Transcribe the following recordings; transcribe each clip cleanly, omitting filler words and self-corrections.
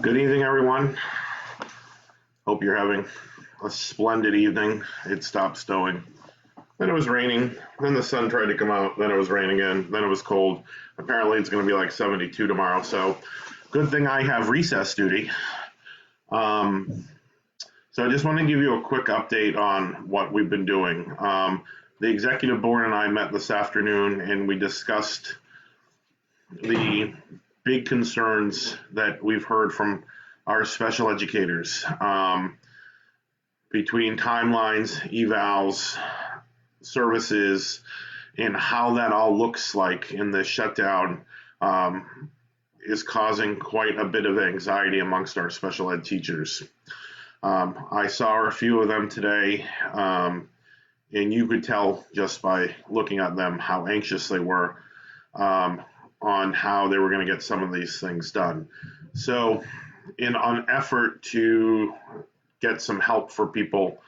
Good evening, everyone. Hope you're having a splendid evening. It stopped snowing. Then it was raining. Then the sun tried to come out. Then it was raining again. Then it was cold. Apparently, it's going to be like 72 tomorrow. So, good thing I have recess duty. So, I just want to give you a quick update on what we've been doing. The executive board and I met this afternoon and we discussed the big concerns that we've heard from our special educators between timelines, evals, services, and how that all looks like in the shutdown is causing quite a bit of anxiety amongst our special ed teachers. I saw a few of them today, and you could tell just by looking at them how anxious they were on how they were going to get some of these things done. So in an effort to get some help for people,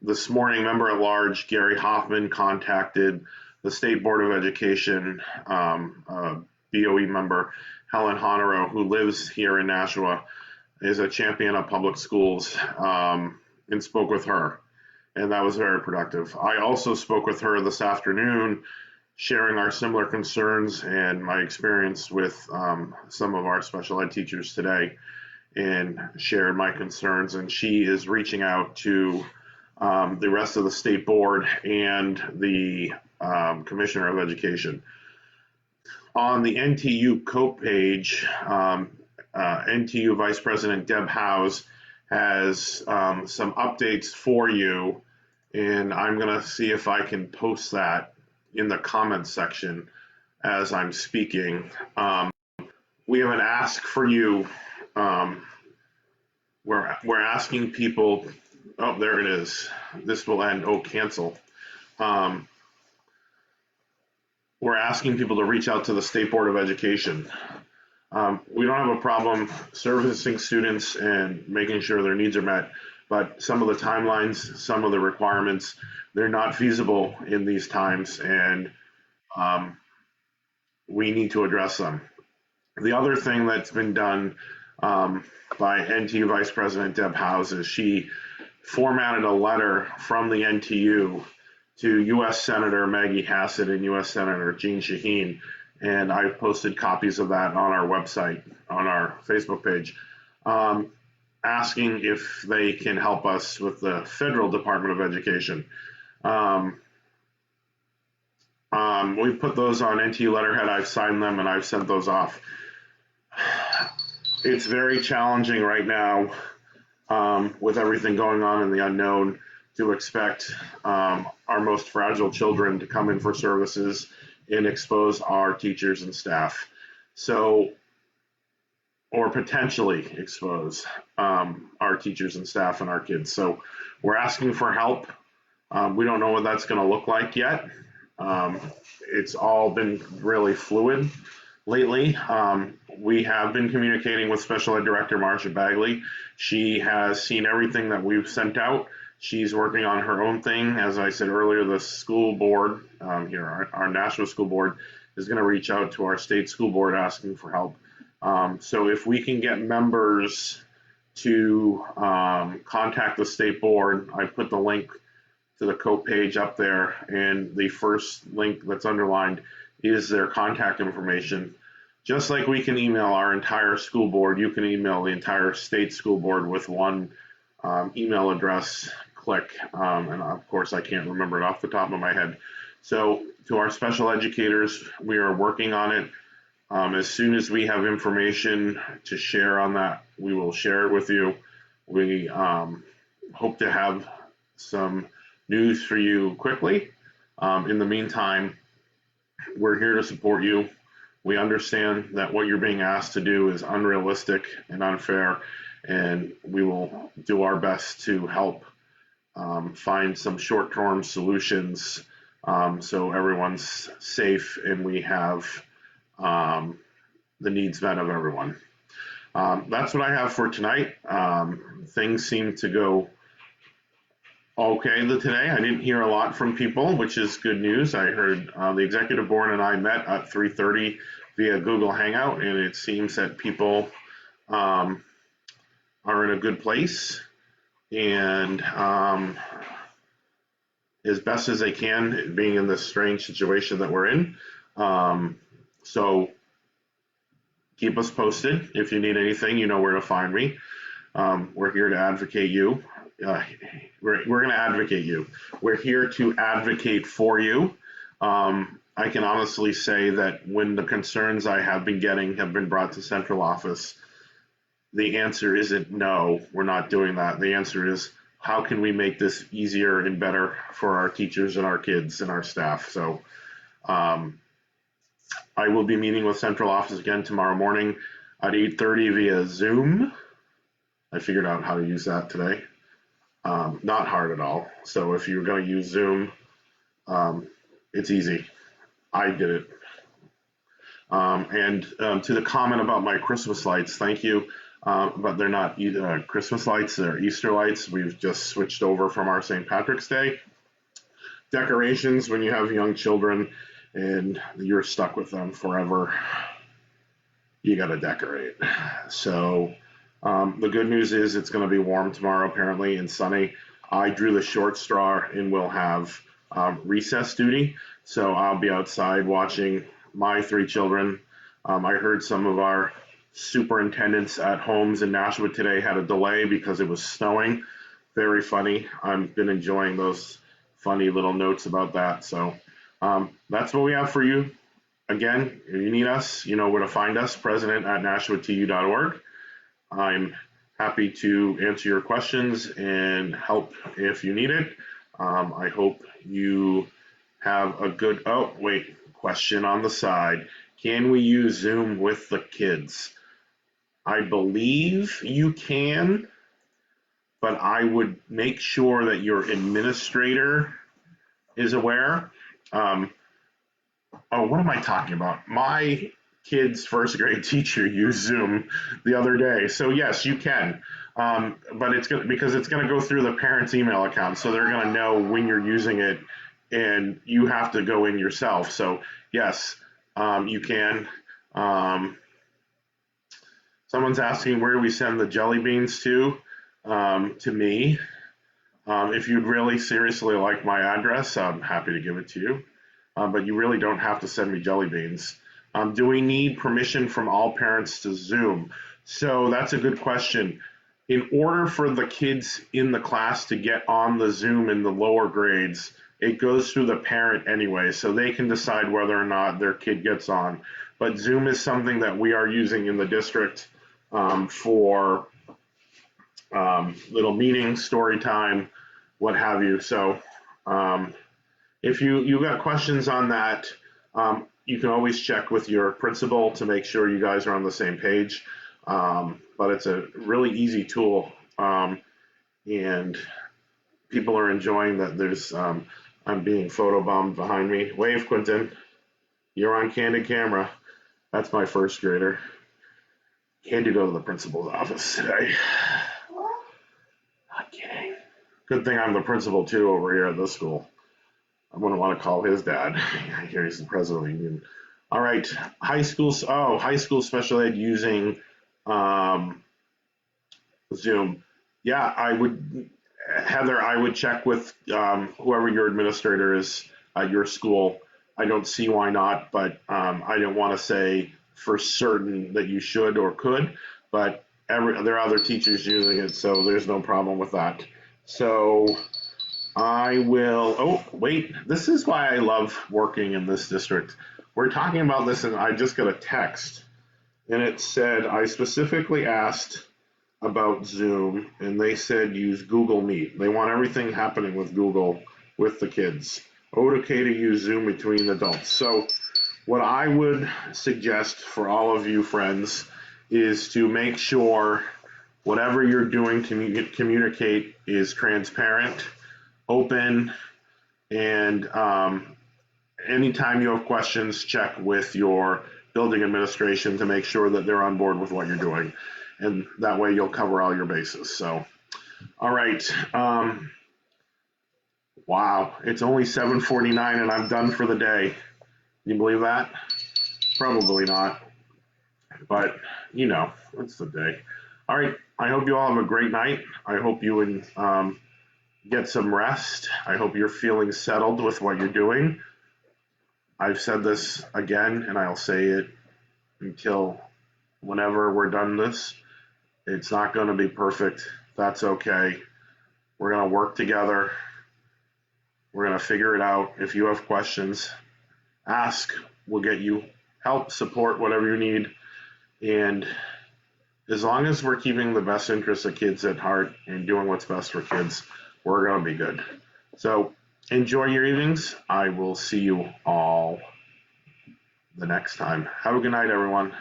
this morning, member at large Gary Hoffman contacted the State Board of Education BOE member Helen Honoro, who lives here in Nashua, is a champion of public schools, and spoke with her, and that was very productive. I also spoke with her this afternoon, sharing our similar concerns and my experience with some of our special ed teachers today, and shared my concerns. And she is reaching out to the rest of the state board and the commissioner of education. On the NTU COPE page, NTU Vice President Deb Howes has some updates for you, and I'm going to see if I can post that in the comments section as I'm speaking. We have an ask for you. We're asking people. Oh, there it is. This will end. Oh, cancel. We're asking people to reach out to the State Board of Education. We don't have a problem servicing students and making sure their needs are met, but some of the timelines, some of the requirements, they're not feasible in these times, and we need to address them. The other thing that's been done by NTU Vice President Deb Howes is she formatted a letter from the NTU to U.S. Senator Maggie Hassett and U.S. Senator Jeanne Shaheen, and I've posted copies of that on our website, on our Facebook page, asking if they can help us with the Federal Department of Education. We've put those on NTU letterhead. I've signed them and I've sent those off. It's very challenging right now with everything going on in the unknown to expect our most fragile children to come in for services and expose our teachers and staff. So, or potentially expose our teachers and staff and our kids. So we're asking for help. We don't know what that's going to look like yet. It's all been really fluid lately. We have been communicating with Special Ed Director Marcia Bagley. She has seen everything that we've sent out. She's working on her own thing. As I said earlier, the school board, our national school board, is going to reach out to our state school board asking for help. So if we can get members to contact the state board, I put the link to the COPE page up there, and the first link that's underlined is their contact information. Just like we can email our entire school board, you can email the entire state school board with one email address click. And of course, I can't remember it off the top of my head. So to our special educators, we are working on it. As soon as we have information to share on that, we will share it with you. We hope to have some news for you quickly. In the meantime, we're here to support you. We understand that what you're being asked to do is unrealistic and unfair, and we will do our best to help find some short-term solutions so everyone's safe and we have the needs met of everyone. That's what I have for tonight. Things seem to go okay today. I didn't hear a lot from people, which is good news. I heard the executive board and I met at 3:30 via Google Hangout, and it seems that people are in a good place, and as best as they can, being in this strange situation that we're in. So keep us posted. If you need anything, you know where to find me. We're here to advocate you. We're going to advocate you. We're here to advocate for you. I can honestly say that when the concerns I have been getting have been brought to central office, the answer isn't no, we're not doing that. The answer is, how can we make this easier and better for our teachers and our kids and our staff? So I will be meeting with central office again tomorrow morning at 8:30 via Zoom. I figured out how to use that today. Not hard at all. So if you're going to use Zoom, it's easy. I did it. And to the comment about my Christmas lights, thank you. But they're not Christmas lights, they're Easter lights. We've just switched over from our St. Patrick's Day decorations. When you have young children and you're stuck with them forever, you got to decorate. So the good news is it's going to be warm tomorrow, apparently, and sunny. I drew the short straw and will have recess duty. So I'll be outside watching my 3 children. I heard some of our superintendents at homes in Nashua today had a delay because it was snowing. Very funny. I've been enjoying those funny little notes about that. So that's what we have for you. Again, if you need us, you know where to find us, president@nashuatu.org. I'm happy to answer your questions and help if you need it. I hope you have a good, question on the side. Can we use Zoom with the kids? I believe you can, but I would make sure that your administrator is aware. What am I talking about? My kid's first grade teacher used Zoom the other day. So yes, you can, but it's going because it's going to go through the parent's email account, so they're going to know when you're using it, and you have to go in yourself. So yes, you can. Someone's asking, where do we send the jelly beans to? To me. If you'd really seriously like my address, I'm happy to give it to you. But you really don't have to send me jelly beans. Do we need permission from all parents to Zoom? So that's a good question. In order for the kids in the class to get on the Zoom in the lower grades, it goes through the parent anyway, so they can decide whether or not their kid gets on. But Zoom is something that we are using in the district for little meetings, story time, what have you. So if you got questions on that, you can always check with your principal to make sure you guys are on the same page. But it's a really easy tool, and people are enjoying that. There's I'm being photobombed behind me. Wave, Quentin. You're on candid camera. That's my first grader. Had to go to the principal's office today. Not kidding. Good thing I'm the principal too over here at this school. I wouldn't want to call his dad. I hear he's the president of the union. All right, high school special ed using Zoom. Yeah, I would, Heather, I would check with whoever your administrator is at your school. I don't see why not, but I don't want to say for certain that you should or could, but there are other teachers using it, so there's no problem with that. So I will, this is why I love working in this district. We're talking about this, and I just got a text, and it said, I specifically asked about Zoom, and they said use Google Meet. They want everything happening with Google with the kids. Okay to use Zoom between adults. So what I would suggest for all of you friends is to make sure whatever you're doing to communicate is transparent, open, and anytime you have questions, check with your building administration to make sure that they're on board with what you're doing. And that way you'll cover all your bases. So, all right. Wow, it's only 7:49 and I'm done for the day. Can you believe that? Probably not. but it's the day. All right. I hope you all have a great night. I hope you get some rest. I hope you're feeling settled with what you're doing. I've said this again, and I'll say it until whenever we're done this. It's not going to be perfect. That's okay. We're going to work together. We're going to figure it out. If you have questions, ask. We'll get you help, support, whatever you need. And as long as we're keeping the best interests of kids at heart and doing what's best for kids, we're going to be good. So enjoy your evenings. I will see you all the next time. Have a good night, everyone.